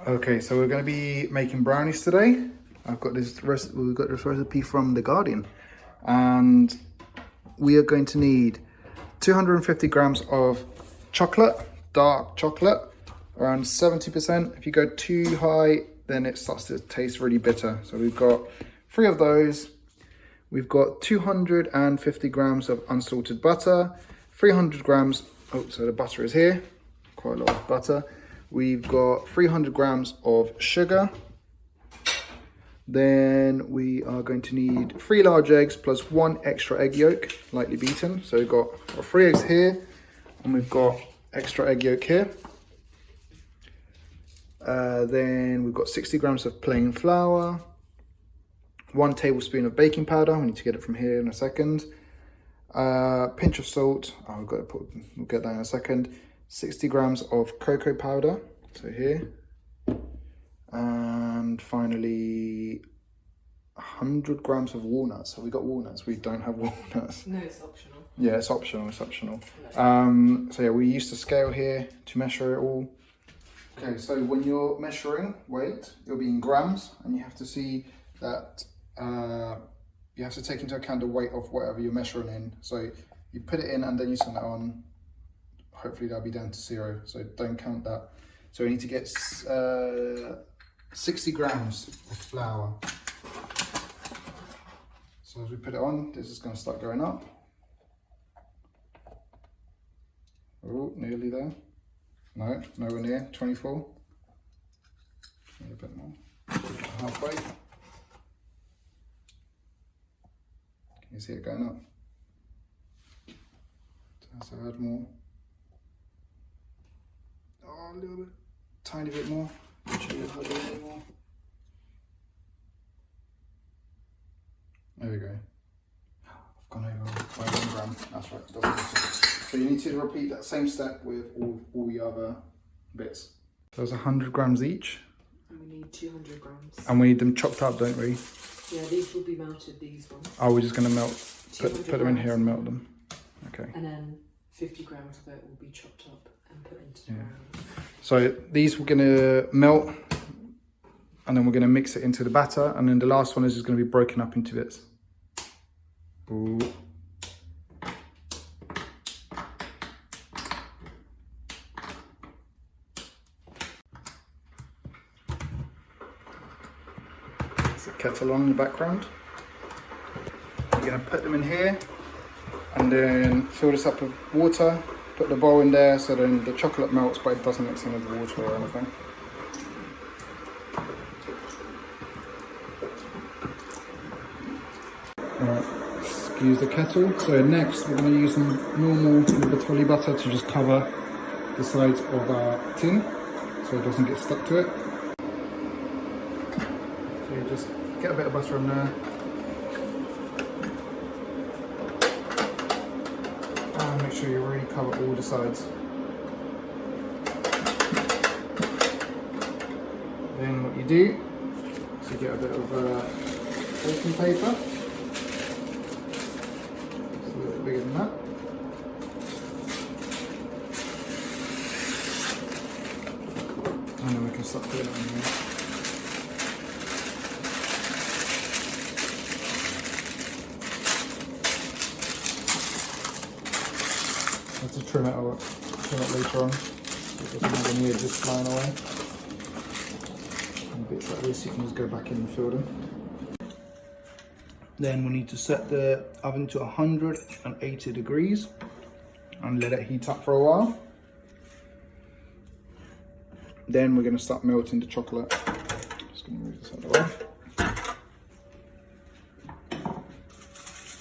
Okay, so we're going to be making brownies today. We've got this recipe from The Guardian, and we are going to need 250 grams of chocolate, dark chocolate, around 70%. If you go too high, then it starts to taste really bitter. So we've got 3 of those. We've got 250 grams of unsalted butter, 300 grams, so the butter is here, quite a lot of butter. We've got 300 grams of sugar. Then we are going to need 3 large eggs plus 1 extra egg yolk, lightly beaten. So we've got our 3 eggs here, and we've got extra egg yolk here. Then we've got 60 grams of plain flour, 1 tablespoon of baking powder. We need to get it from here in a second. Pinch of salt. We'll get that in a second. 60 grams of cocoa powder, so here. And finally, 100 grams of walnuts. Have we got walnuts? We don't have walnuts. No, it's optional. Yeah, it's optional, it's optional. So yeah, we used to scale here to measure it all. Okay, so when you're measuring weight, it'll be in grams, and you have to see that you have to take into account the weight of whatever you're measuring in. So you put it in and then you send it on. Hopefully that'll be down to 0, so don't count that. So we need to get 60 grams of flour. So as we put it on, this is going to start going up. Oh, nearly there. No, nowhere near, 24. Need a bit more, halfway. Can you see it going up? So add more. Oh, a little bit, tiny bit more. Show you how to do it more. There we go. I've gone over by 1 gram. That's right. Doesn't matter. So you need to repeat that same step with all the other bits. So it's 100 grams each. And we need 200 grams. And we need them chopped up, don't we? Yeah, these will be melted, these ones. Oh, we're just going to melt, put them in here and melt them. Okay. And then 50 grams of it will be chopped up and put into the brownies. So these we're going to melt, and then we're going to mix it into the batter, and then the last one is just going to be broken up into bits. Ooh. There's a kettle on in the background. You're going to put them in here, and then fill this up with water. Put the bowl in there so then the chocolate melts, but it doesn't mix in with the water or anything. Alright, excuse the kettle. So next we're going to use some normal Bertolli butter to just cover the sides of our tin so it doesn't get stuck to it. So you just get a bit of butter in there. And make sure you really cover all the sides. Then what you do is you get a bit of baking paper. It's a little bit bigger than that. And then we can start putting it on here. To trim it later on, so it doesn't have any edges flying away. And bits like this you can just go back in and fill them. Then we need to set the oven to 180 degrees and let it heat up for a while. Then we're going to start melting the chocolate. Just going to move this out of the way.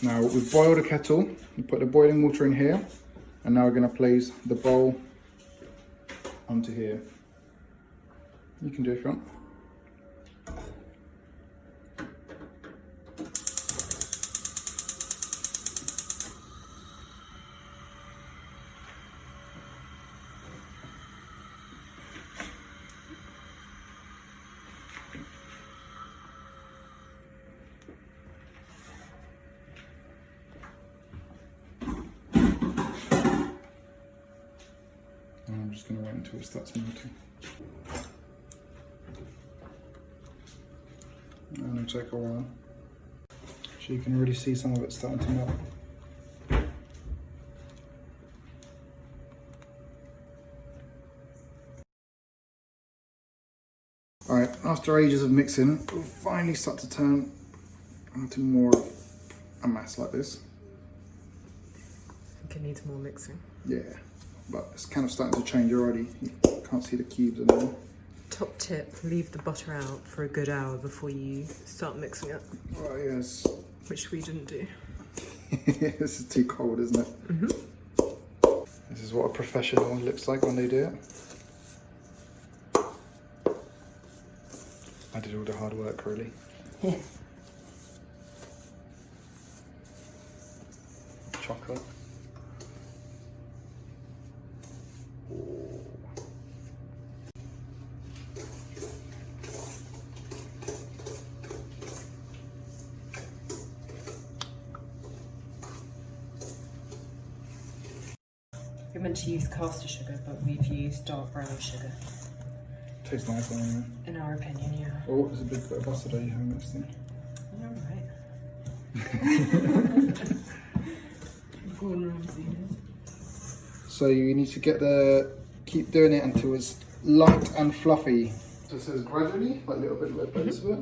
Now we've boiled a kettle, we put the boiling water in here. And now we're going to place the bowl onto here. You can do it if you want. And I'm just going to wait until it starts melting. take a while. So you can really see some of it starting to melt. Alright, after ages of mixing, we'll finally start to turn into more of a mass like this. I think it needs more mixing. Yeah, but it's kind of starting to change already. You can't see the cubes anymore. Top tip, leave the butter out for a good hour before you start mixing it. Oh yes. Which we didn't do. This is too cold, isn't it? Mm-hmm. This is what a professional looks like when they do it. I did all the hard work, really. Yeah. Chocolate. We're meant to use caster sugar, but we've used dark brown sugar. Tastes nice anyway. In our opinion, yeah. Oh, there's a big bit of butter there you haven't mixed in. Alright. Gordon Ramsay. So you need to keep doing it until it's light and fluffy. So it says gradually, like little bit of bits of it.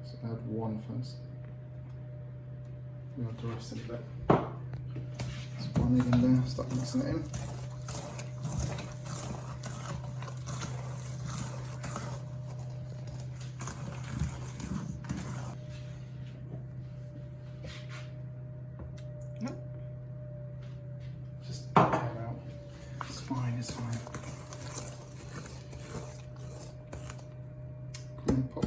So add one first. We want the rest in there. Just one it in there, start mixing it in. Just came out. It's fine, it's fine. Come on, pop.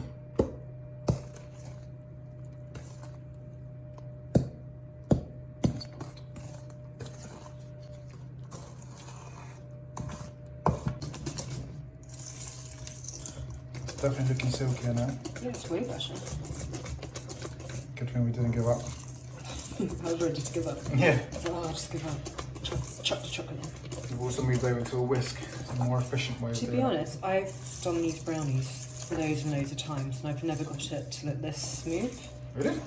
That's popped. It's definitely looking silkier now. Yeah, it's way better. Good thing we didn't give up. I was ready to give up. Yeah. Oh, I'll just give up. Chuck the chocolate in. We've also moved over to a whisk. It's a more efficient way of To doing be it. honest, I've done these brownies loads and loads of times, and I've never got it to look this smooth. Really?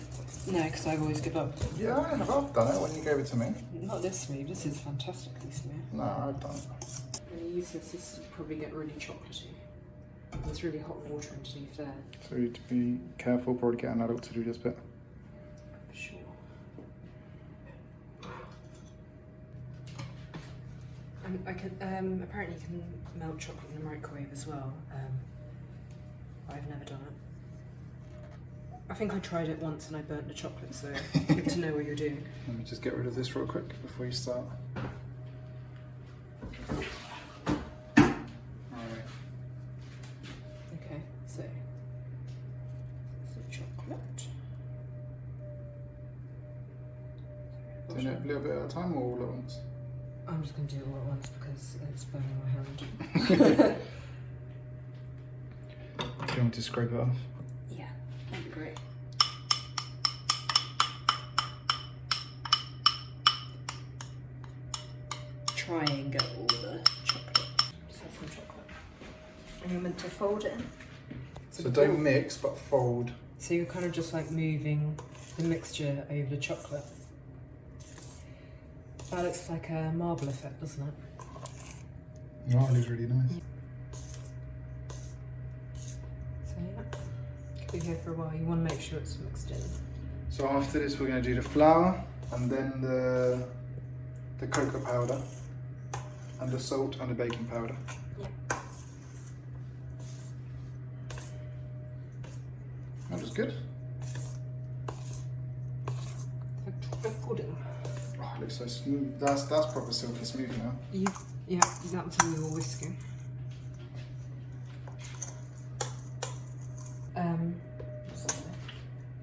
No, because I always give up. Yeah, I have. I've done it when you gave it to me. Not this smooth. This is fantastically smooth. No, I've done it. When you use this, this will probably get really chocolatey. There's really hot water underneath there. So you need to be careful, probably get an adult to do this bit. For sure. I can apparently you can melt chocolate in the microwave as well. I've never done it. I think I tried it once and I burnt the chocolate, so good to know what you're doing. Let me just get rid of this real quick before you start. Alright. Okay, so chocolate. Doing it a little bit at a time or all at once? I'm just going to do it all at once because it's burning my hand. Do you want me to scrape it off? Yeah, that'd be great. Try and get all the chocolate. Just have some chocolate. And you're meant to fold it in. So don't mix, but fold. So you're kind of just like moving the mixture over the chocolate. That looks like a marble effect, doesn't it? No, it looks really nice. So yeah, keep it here for a while. You want to make sure it's mixed in. So after this, we're going to do the flour and then the cocoa powder and the salt and the baking powder. Yeah. That was good. Like chocolate pudding. Oh, it looks so smooth. That's proper silky smooth now. Yeah, that's when we were whisking. What's that say?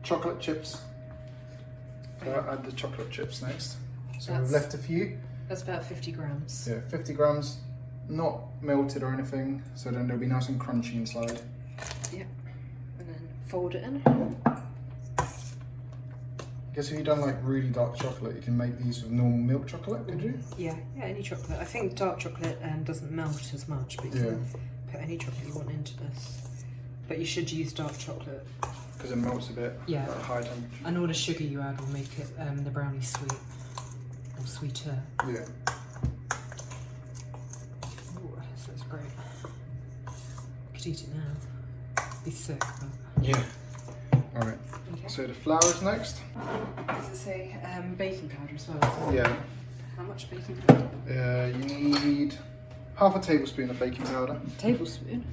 Chocolate chips. So I'll add the chocolate chips next. So we've That's- left a few. That's about 50 grams. Yeah, 50 grams, not melted or anything, so then they'll be nice and crunchy inside. Yeah. And then fold it in. I guess if you've done like really dark chocolate, you can make these with normal milk chocolate, could you? Yeah, any chocolate. I think dark chocolate doesn't melt as much, but you can put any chocolate you want into this. But you should use dark chocolate. Because it melts a bit Yeah. at high temperature. And all the sugar you add will make it the brownie sweet. Or sweeter. Yeah. Ooh, this looks great. I could eat it now. It'd be sick, but... Yeah. Alright. Okay. So the flour is next. Does it say baking powder as well? Yeah. How much baking powder? You need half a tablespoon of baking powder. Tablespoon?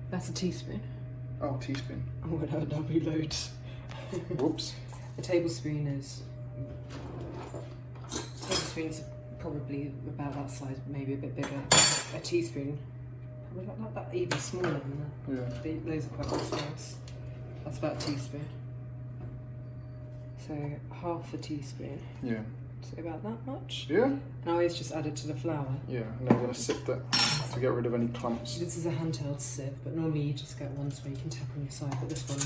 That's a teaspoon. Oh, teaspoon. Oh, no, that'll be loads. Whoops. A tablespoon is... Tablespoon's probably about that size, maybe a bit bigger. A teaspoon, probably like that, even smaller than that. Yeah. Those are quite big ones. That's about a teaspoon. So half a teaspoon. Yeah. So about that much. Yeah? And I always just add it to the flour. Yeah, and I'm going to sift it to get rid of any clumps. This is a handheld sieve, but normally you just get one so you can tap on your side, but this one...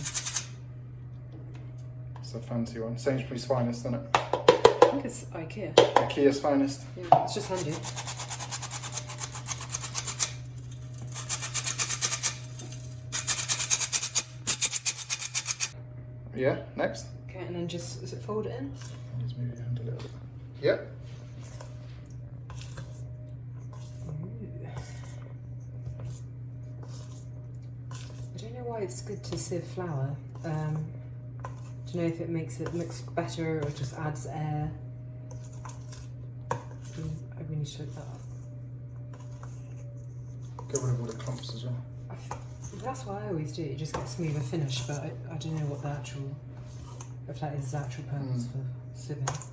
It's a fancy one. Sainsbury's Finest, isn't it? I think it's IKEA. IKEA's Finest. Yeah, it's just handy. Yeah, next. Okay, and then just, is it fold it in? Just move your hand a little bit. Yep. I don't know why it's good to sieve flour. Do you know if it makes it mix better or just adds air? I really should look that up. Get rid of all the clumps as well. That's what I always do. You just get a smoother finish, but I don't know what the actual, if that is the actual purpose for sieving.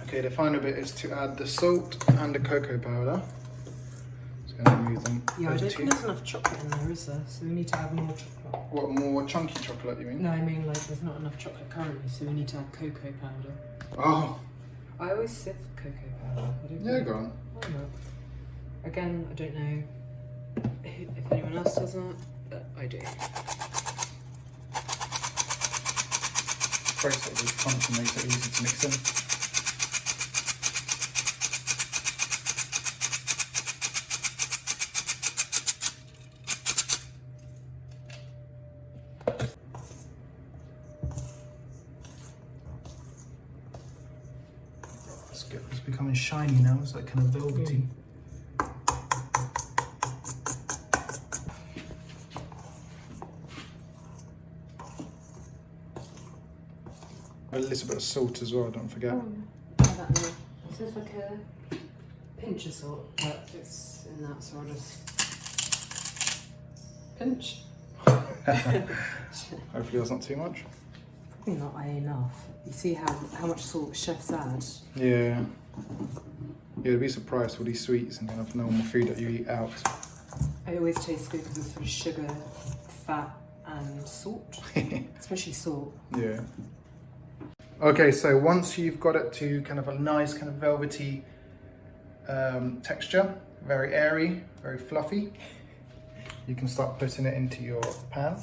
Okay, the final bit is to add the salt and the cocoa powder. Just going to move them. Yeah, I over don't to think there's enough chocolate in there, is there? So we need to add more chocolate. What, more chunky chocolate, you mean? No, I mean like there's not enough chocolate currently, so we need to add cocoa powder. Oh, I always sieve cocoa powder. I don't yeah, know. go on. Why not? Again, I don't know if anyone else does that, but I do. Very sort of chunky, makes it easy to mix in. It's becoming shiny now, it's like kind of velvety. A little bit of salt as well, don't forget. This is like a pinch of salt, but it's in that, so I'll just pinch. Hopefully that's not too much. Probably not enough. You see how much salt chefs add? Yeah. You'd be surprised with these sweets and kind of normal food that you eat out. It always tastes good because it's full of sugar, fat, and salt. Especially salt. Yeah. Okay, so once you've got it to kind of a nice kind of velvety texture, very airy, very fluffy, you can start putting it into your pan.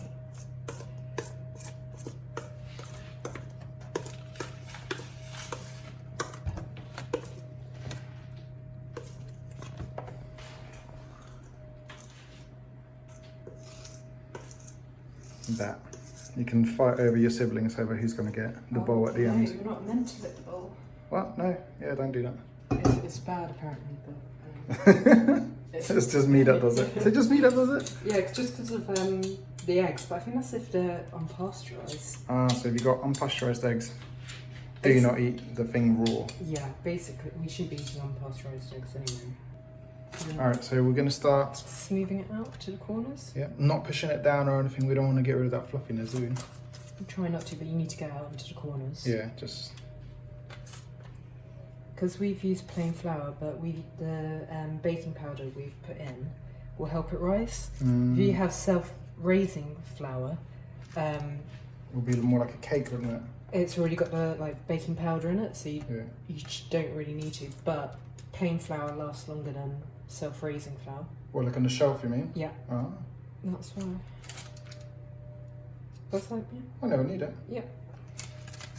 That. You can fight over your siblings over who's going to get the bowl at the end. No, you're not meant to lick the bowl. What? No? Yeah, don't do that. It's bad apparently, but... It's just me that does it. Is it just me that does it? Yeah, it's just because of the eggs, but I think that's if they're unpasteurised. Ah, so if you've got unpasteurised eggs, do not eat the thing raw. Yeah, basically, we should be eating unpasteurised eggs anyway. Alright, so we're going to start... Smoothing it out to the corners. Yeah, not pushing it down or anything. We don't want to get rid of that fluffiness, do we? I'm trying not to, but you need to get out into the corners. Yeah, just... Because we've used plain flour, but the baking powder we've put in will help it rise. If you have self-raising flour, will be more like a cake, wouldn't it? it's already got the baking powder in it, so you Yeah. don't really need to. But plain flour lasts longer than self-raising flour. Or like on the shelf, you mean? Yeah, Ah, that's why. That's like, yeah. I never need it. Yeah.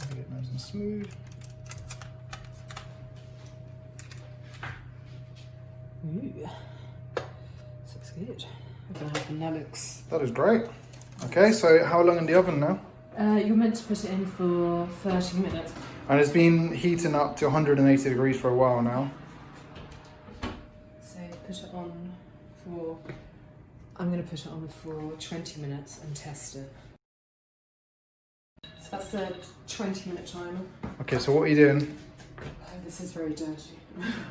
Get it nice and smooth. Ooh. This looks good. I don't know how that looks. That is great. Okay, so how long in the oven now? You're meant to put it in for 30 minutes. And it's been heating up to 180 degrees for a while now. So put it on for, I'm going to put it on for 20 minutes and test it. So that's the 20-minute timer. Okay, so what are you doing? Oh, this is very dirty.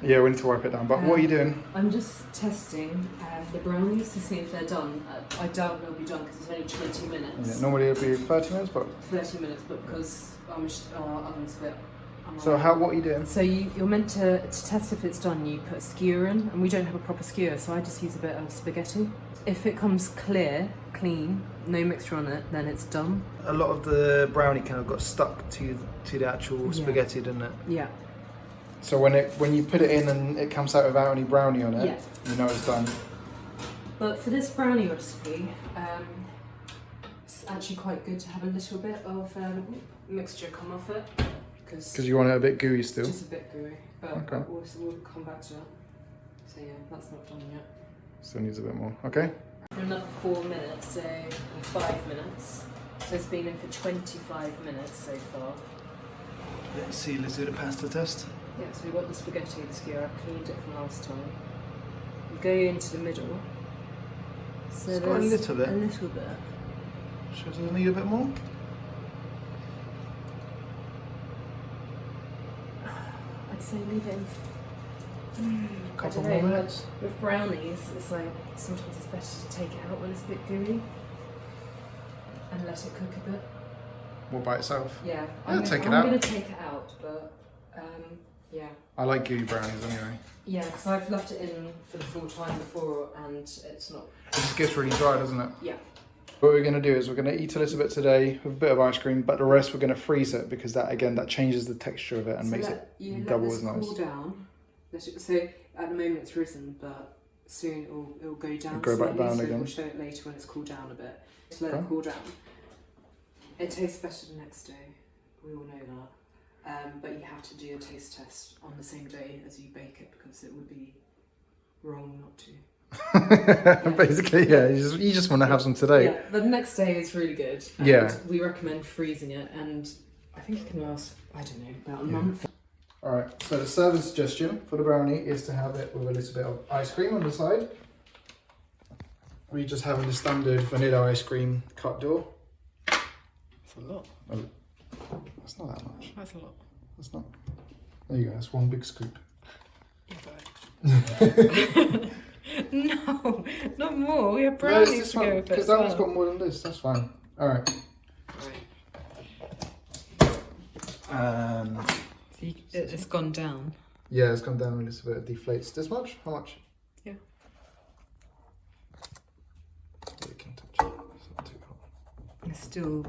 Yeah, we need to wipe it down, but what are you doing? I'm just testing the brownies to see if they're done. I doubt they'll be done because it's only 20 minutes. Yeah, normally it'll be 30 minutes, but... 30 minutes, but because our oven's a bit... So what are you doing? So you're meant to test if it's done, you put a skewer in, and we don't have a proper skewer, so I just use a bit of spaghetti. If it comes clear, clean, no mixture on it, then it's done. A lot of the brownie kind of got stuck to the actual spaghetti, didn't it? Yeah. So when you put it in and it comes out without any brownie on it, you know it's done. But for this brownie recipe, it's actually quite good to have a little bit of mixture come off it. Because you want it a bit gooey still? Just a bit gooey, but okay. we'll come back to that. So yeah, that's not done yet. Still needs a bit more, okay? For another 4 minutes, so or 5 minutes. So it's been in for 25 minutes so far. Let's see, let's do the pasta test. Yeah, so we've got the spaghetti, the skewer, I've cleaned it from last time. You go into the middle. So it's got a little bit. A little bit. Should it need a bit more? I'd say leave it in. A couple I don't more know, minutes. with brownies, it's like sometimes it's better to take it out when it's a bit gooey and let it cook a bit. What, by itself? Yeah, I'm I'm going to take it out, but yeah. I like gooey brownies anyway. Yeah, because I've left it in for the full time before and it's not. It just gets really dry, doesn't it? Yeah. What we're going to do is we're going to eat a little bit today with a bit of ice cream, but the rest we're going to freeze it because that changes the texture of it and makes it double as nice. Cool down. So at the moment it's risen, but soon it'll go down. It'll go back down again. We'll show it later when it's cooled down a bit. Just let it cool down. It tastes better the next day. We all know that. But you have to do a taste test on the same day as you bake it because it would be wrong not to. Basically, yeah. You just want to have some today. Yeah, the next day is really good. And yeah. We recommend freezing it, and I think it can last, I don't know, about a month. Alright, so the serving suggestion for the brownie is to have it with a little bit of ice cream on the side. We just have the standard vanilla ice cream cup door. That's a lot. Oh, that's not that much. That's a lot. That's not. There you go, that's one big scoop. No, not more. We have brownies to go with it. Because that one's got more than this, that's fine. Alright. It's gone down. Yeah, it's gone down a little bit. It deflates. This much? How much? Yeah. You can touch it. It's not too hot. It's still.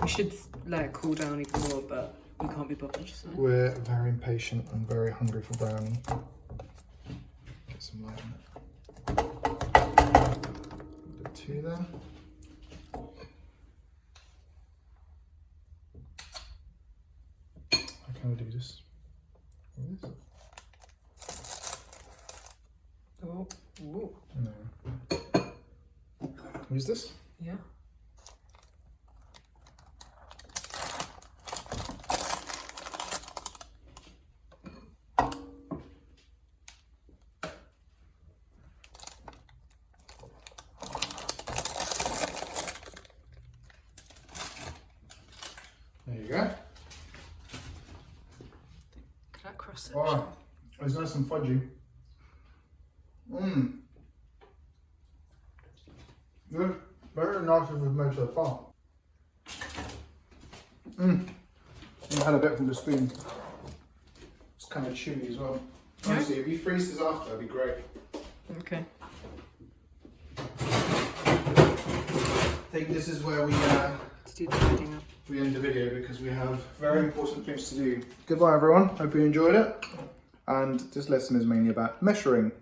You should let it cool down even more, but you can't be bothered. So. We're very impatient and very hungry for brownie. Get some light on it. A bit too there. How can I do this? Oh, whoa. No. Use this? Yeah. There you go. That cross section. Oh, it's nice and fudgy. Mmm. Good. Very nice as we've made so far. Mmm. I had a bit from the spoon. It's kind of chewy as well. Yeah. Honestly, if you freeze this after, that'd be great. Okay. I think this is where Let's do the feeding up. we end the video because we have very important things to do. Goodbye everyone, hope you enjoyed it. And this lesson is mainly about measuring.